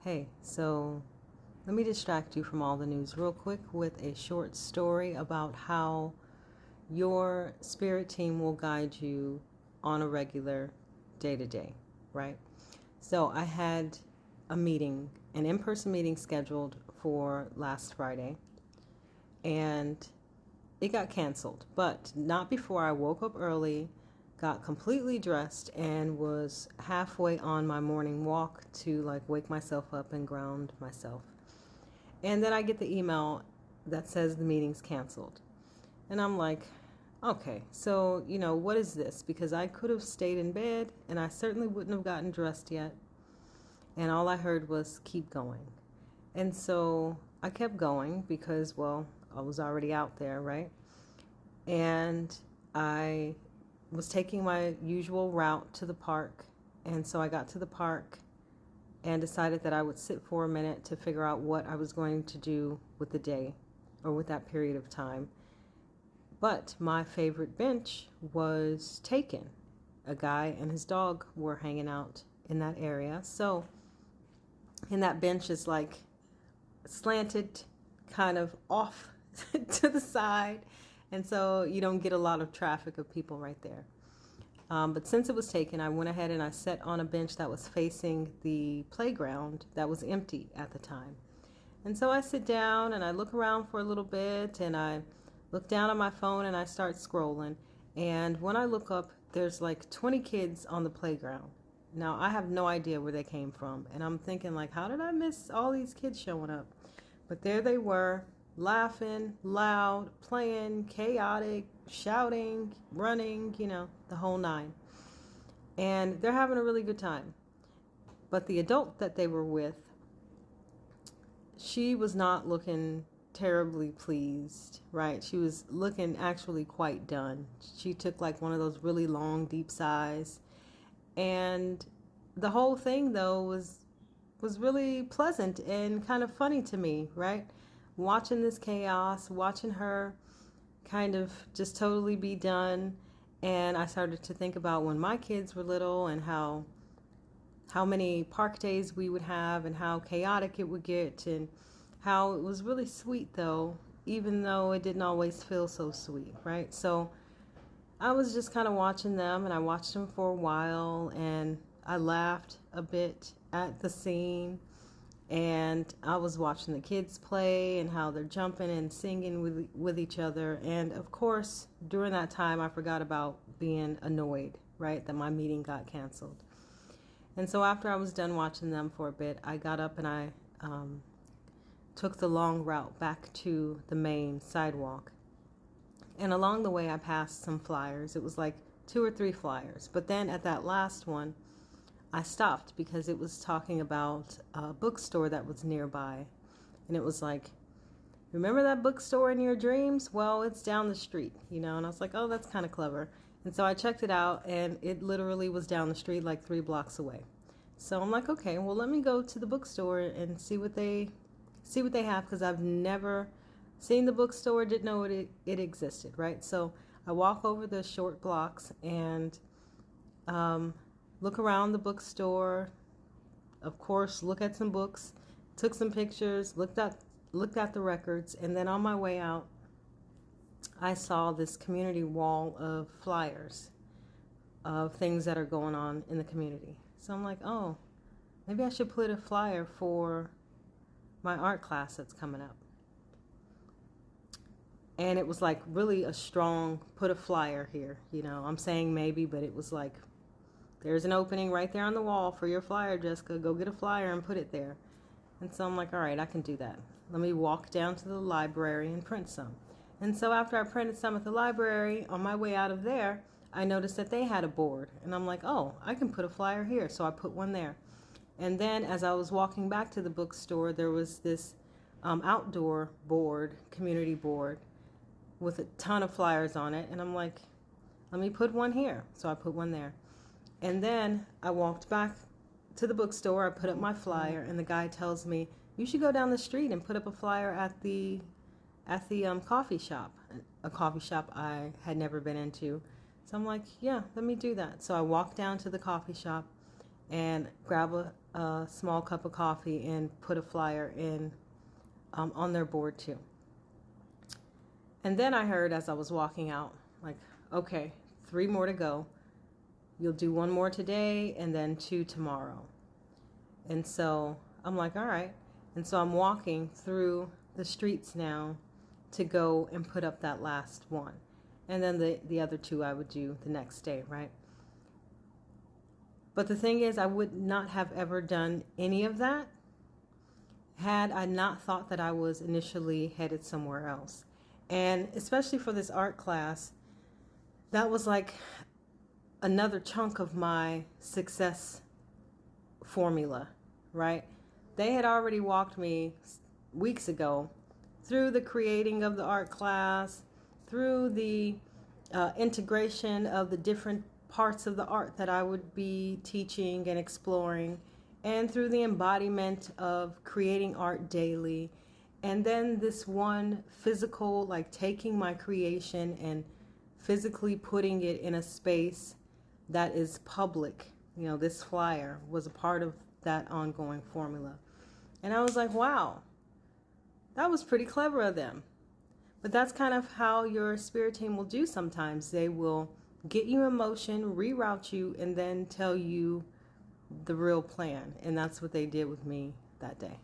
Hey, so let me distract you from all the news real quick with a short story about how your spirit team will guide you on a regular day to day, right? So I had a meeting, an in-person meeting scheduled for last Friday, and it got canceled, but not before I woke up early, got completely dressed, and was halfway on my morning walk to wake myself up and ground myself. And then I get the email that says the meeting's canceled. And I'm like, okay, so, what is this? Because I could have stayed in bed and I certainly wouldn't have gotten dressed yet. And all I heard was keep going. And so I kept going because, well, I was already out there, right? And I was taking my usual route to the park. And so I got to the park and decided that I would sit for a minute to figure out what I was going to do with the day or with that period of time. But my favorite bench was taken. A guy and his dog were hanging out in that area. So, and that bench is like slanted kind of off to the side. And so you don't get a lot of traffic of people right there. But since it was taken, I went ahead and I sat on a bench that was facing the playground that was empty at the time. And so I sit down and I look around for a little bit and I look down on my phone and I start scrolling. And when I look up, there's like 20 kids on the playground. Now, I have no idea where they came from. And I'm thinking how did I miss all these kids showing up? But there they were, laughing, loud, playing, chaotic, shouting, running, the whole nine. And they're having a really good time. But the adult that they were with, she was not looking terribly pleased, right? She was looking actually quite done. She took one of those really long, deep sighs. And the whole thing, though, was really pleasant and kind of funny to me, right? Watching this chaos, watching her kind of just totally be done. And I started to think about when my kids were little and how many park days we would have and how chaotic it would get and how it was really sweet, though, even though it didn't always feel so sweet, right? So I was just kind of watching them, and I watched them for a while, and I laughed a bit at the scene. And I was watching the kids play and how they're jumping and singing with each other. And of course, during that time, I forgot about being annoyed, right, that my meeting got canceled. And so after I was done watching them for a bit, I got up and I took the long route back to the main sidewalk. And along the way, I passed some flyers. It was like 2 or 3 flyers. But then at that last one, I stopped because it was talking about a bookstore that was nearby. And it was like, remember that bookstore in your dreams? Well, it's down the street, And I was like, oh, that's kind of clever. And so I checked it out, and it literally was down the street 3 blocks away. So I'm like, okay, well, let me go to the bookstore and see what they have, because I've never seen the bookstore, didn't know it existed, right? So I walk over the short blocks and look around the bookstore, of course, look at some books, took some pictures, looked at the records, and then on my way out, I saw this community wall of flyers of things that are going on in the community. So I'm like, oh, maybe I should put a flyer for my art class that's coming up. And it was really a strong, put a flyer here. I'm saying maybe, but it was there's an opening right there on the wall for your flyer, Jessica. Go get a flyer and put it there. And so I'm like, all right, I can do that. Let me walk down to the library and print some. And so after I printed some at the library, on my way out of there, I noticed that they had a board. And I'm like, oh, I can put a flyer here. So I put one there. And then as I was walking back to the bookstore, there was this outdoor board, community board, with a ton of flyers on it. And I'm like, let me put one here. So I put one there. And then I walked back to the bookstore. I put up my flyer, and the guy tells me, you should go down the street and put up a flyer at the coffee shop, a coffee shop I had never been into. So I'm like, yeah, let me do that. So I walked down to the coffee shop and grab a small cup of coffee and put a flyer in on their board too. And then I heard as I was walking out, like, okay, 3 more to go. You'll do 1 more today and then 2 tomorrow. And so I'm like, all right. And so I'm walking through the streets now to go and put up that last one. And then the other 2 I would do the next day, right? But the thing is, I would not have ever done any of that had I not thought that I was initially headed somewhere else. And especially for this art class, that was like another chunk of my success formula, right? They had already walked me weeks ago through the creating of the art class, through the integration of the different parts of the art that I would be teaching and exploring, and through the embodiment of creating art daily. And then this one physical, like taking my creation and physically putting it in a space that is public. You know, this flyer was a part of that ongoing formula. And I was like, wow, that was pretty clever of them. But that's kind of how your spirit team will do sometimes. They will get you in motion, reroute you, and then tell you the real plan. And that's what they did with me that day.